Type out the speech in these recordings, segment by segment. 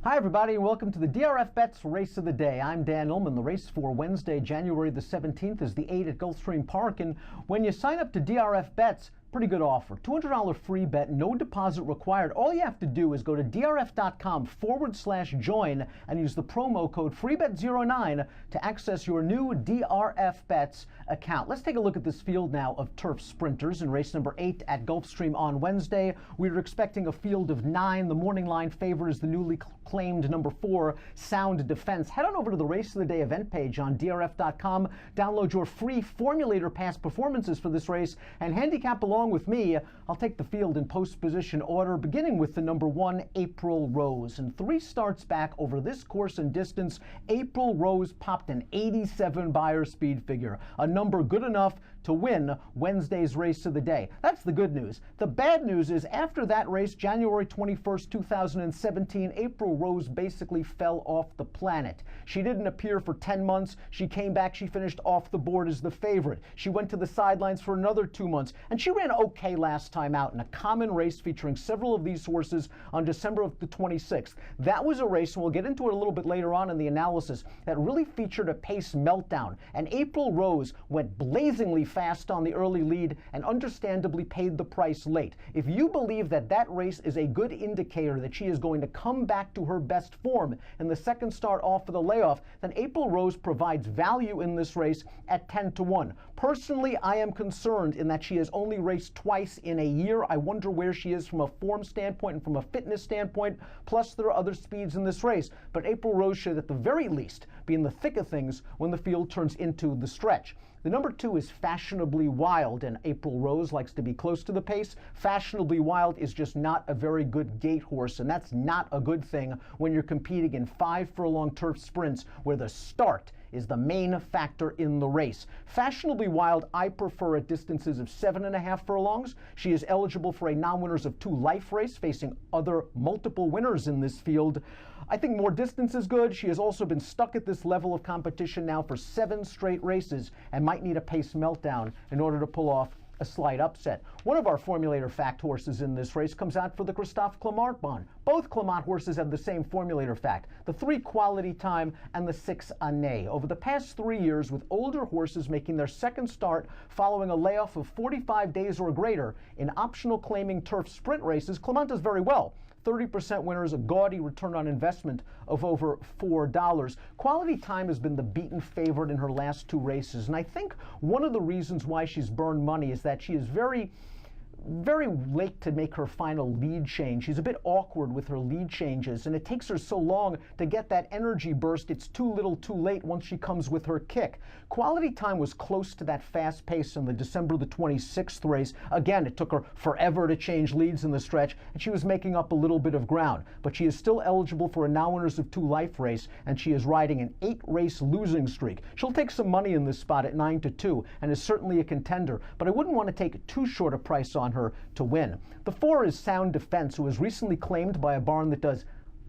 Hi everybody and welcome to the DRF Bets Race of the Day. I'm Dan Illman. The race for Wednesday, January the 17th is the 8 at Gulfstream Park, and when you sign up to DRF Bets, pretty good offer. $200 free bet, no deposit required. All you have to do is go to drf.com/join and use the promo code FREEBET09 to access your new DRF Bets account. Let's take a look at this field now of turf sprinters in race number 8 at Gulfstream on Wednesday. We were expecting a field of 9. The morning line favors the newly claimed number 4, Sound Defense. Head on over to the Race of the Day event page on drf.com. Download your free Formulator past performances for this race and handicap along with me. I'll take the field in post-position order, beginning with the number 1, April Rose. And 3 starts back over this course and distance, April Rose popped an 87 Beyer speed figure, a number good enough to win Wednesday's Race of the Day. That's the good news. The bad news is after that race, January 21st, 2017, April Rose basically fell off the planet. She didn't appear for 10 months. She came back. She finished off the board as the favorite. She went to the sidelines for another 2 months, and she ran okay last time out in a common race featuring several of these horses on December of the 26th. That was a race, and we'll get into it a little bit later on in the analysis, that really featured a pace meltdown, and April Rose went blazingly fast on the early lead and understandably paid the price late. If you believe that that race is a good indicator that she is going to come back to her best form in the second start off of the layoff, then April Rose provides value in this race at 10-1. Personally, I am concerned in that she has only raced twice in a year. I wonder where she is from a form standpoint and from a fitness standpoint. Plus, there are other speeds in this race. But April Rose should at the very least be in the thick of things when the field turns into the stretch. The number 2 is Fashionably Wild, and April Rose likes to be close to the pace. Fashionably Wild is just not a very good gate horse, and that's not a good thing when you're competing in 5 furlong turf sprints where the start is the main factor in the race. Fashionably Wild, I prefer at distances of 7.5 furlongs. She is eligible for a non-winners of 2 life race, facing other multiple winners in this field. I think more distance is good. She has also been stuck at this level of competition now for 7 straight races and might need a pace meltdown in order to pull off a slight upset. One of our Formulator fact horses in this race comes out for the Christophe Clement bond. Both Clement horses have the same Formulator fact, the 3 Quality Time and the 6 Année. Over the past 3 years, with older horses making their second start following a layoff of 45 days or greater in optional claiming turf sprint races, Clement does very well. 30% winners, a gaudy return on investment of over $4. Quality Time has been the beaten favorite in her last 2 races, and I think one of the reasons why she's burned money is that she is very late to make her final lead change. She's a bit awkward with her lead changes, and it takes her so long to get that energy burst. It's too little too late once she comes with her kick. Quality Time was close to that fast pace in the December the 26th race. Again, it took her forever to change leads in the stretch, and she was making up a little bit of ground. But she is still eligible for a non-winners of 2 life race, and she is riding an 8-race losing streak. She'll take some money in this spot at 9-2 and is certainly a contender, but I wouldn't want to take too short a price on her to win. The 4 is Sound Defense, who was recently claimed by a barn that does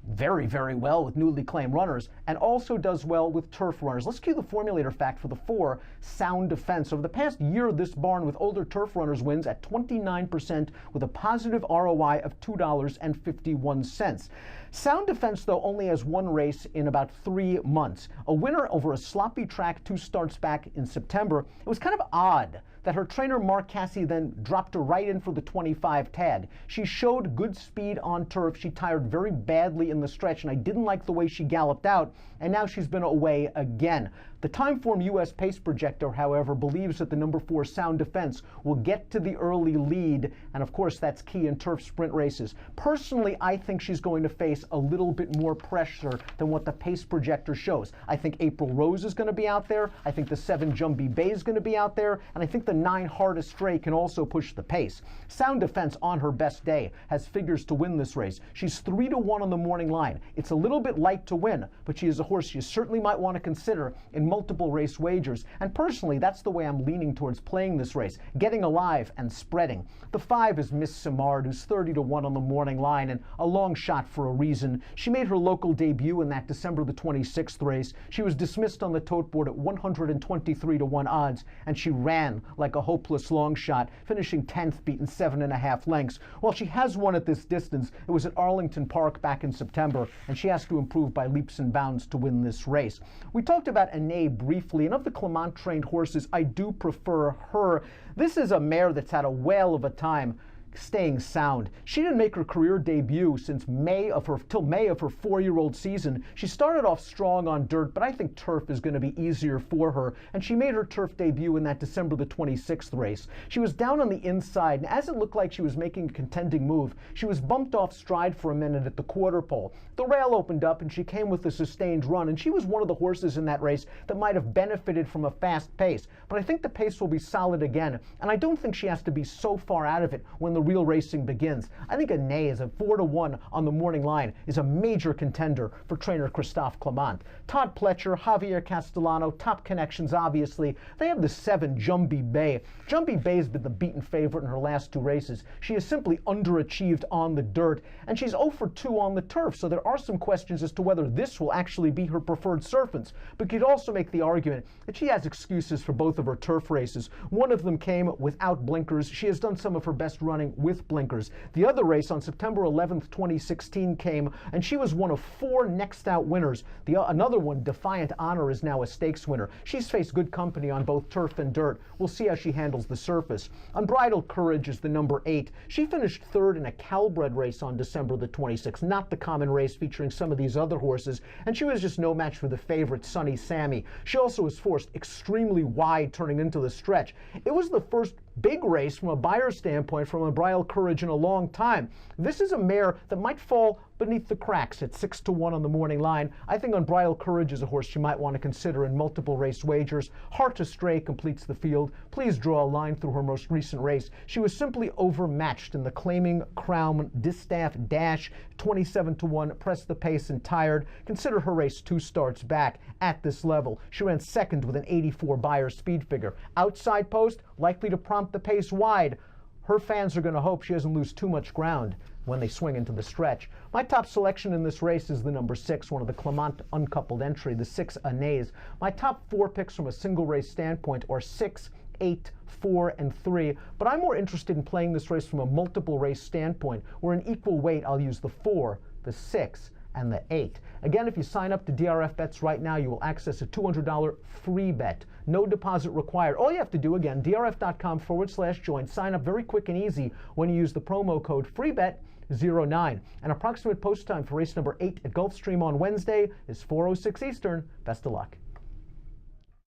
very well with newly claimed runners and also does well with turf runners. Let's cue the Formulator fact for the 4, Sound Defense. Over the past year, this barn with older turf runners wins at 29% with a positive ROI of $2.51. Sound Defense, though, only has 1 race in about 3 months. A winner over a sloppy track 2 starts back in September. It was kind of odd that her trainer Mark Cassey then dropped her right in for the 25 tag. She showed good speed on turf. She tired very badly in the stretch, and I didn't like the way she galloped out, and now she's been away again. The Timeform US Pace Projector, however, believes that the number 4 Sound Defense will get to the early lead, and of course that's key in turf sprint races. Personally, I think she's going to face a little bit more pressure than what the Pace Projector shows. I think April Rose is going to be out there, I think the 7 Jumbie Bay is going to be out there, and I think the 9 Hardest Stray can also push the pace. Sound Defense on her best day has figures to win this race. She's 3-1 on the morning line. It's a little bit light to win, but she is a horse you certainly might want to consider in multiple race wagers. And personally, that's the way I'm leaning towards playing this race, getting alive and spreading. The 5 is Miss Simard, who's 30-1 on the morning line and a long shot for a reason. She made her local debut in that December the 26th race. She was dismissed on the tote board at 123-1 odds, and she ran like a hopeless long shot, finishing 10th, beaten 7.5 lengths. While she has won at this distance, it was at Arlington Park back in September, and she has to improve by leaps and bounds to win this race. We talked about Ane briefly, and of the Clement-trained horses, I do prefer her. This is a mare that's had a whale of a time staying sound. She didn't make her career debut since May of her 4-year-old season. She started off strong on dirt, but I think turf is going to be easier for her, and she made her turf debut in that December the 26th race. She was down on the inside, and as it looked like she was making a contending move, she was bumped off stride for a minute at the quarter pole. The rail opened up, and she came with a sustained run, and she was one of the horses in that race that might have benefited from a fast pace. But I think the pace will be solid again, and I don't think she has to be so far out of it when the real racing begins. I think Ane is a 4-1 on the morning line, is a major contender for trainer Christophe Clement. Todd Pletcher, Javier Castellano, top connections obviously. They have the 7 Jumbie Bay. Jumbie Bay has been the beaten favorite in her last 2 races. She has simply underachieved on the dirt, and she's 0 for 2 on the turf, so there are some questions as to whether this will actually be her preferred surface. But you'd also make the argument that she has excuses for both of her turf races. One of them came without blinkers. She has done some of her best running with blinkers. The other race on September 11th, 2016 came, and she was one of 4 next out winners. Another one, Defiant Honor, is now a stakes winner. She's faced good company on both turf and dirt. We'll see how she handles the surface. Unbridled Courage is the number 8. She finished 3rd in a Calbred race on December the 26th, not the common race featuring some of these other horses, and she was just no match for the favorite, Sunny Sammy. She also was forced extremely wide turning into the stretch. It was the first big race from a buyer standpoint from Unbridled Courage in a long time. This is a mare that might fall beneath the cracks at 6-1 on the morning line. I think Unbridled Courage is a horse you might want to consider in multiple race wagers. Heart to Stray completes the field. Please draw a line through her most recent race. She was simply overmatched in the Claiming Crown Distaff Dash, 27-1, pressed the pace and tired. Consider her race 2 starts back at this level. She ran 2nd with an 84 buyer speed figure. Outside post, likely to prompt the pace wide. Her fans are going to hope she doesn't lose too much ground when they swing into the stretch. My top selection in this race is the number 6, one of the Clement uncoupled entry, the 6 Anes. My top 4 picks from a single race standpoint are 6, 8, 4, and 3, but I'm more interested in playing this race from a multiple race standpoint, where in equal weight I'll use the 4, the 6, and the 8. Again, if you sign up to DRF Bets right now, you will access a $200 free bet. No deposit required. All you have to do, again, drf.com/join. Sign up very quick and easy when you use the promo code FREEBET09. An approximate post time for race number 8 at Gulfstream on Wednesday is 4:06 Eastern. Best of luck.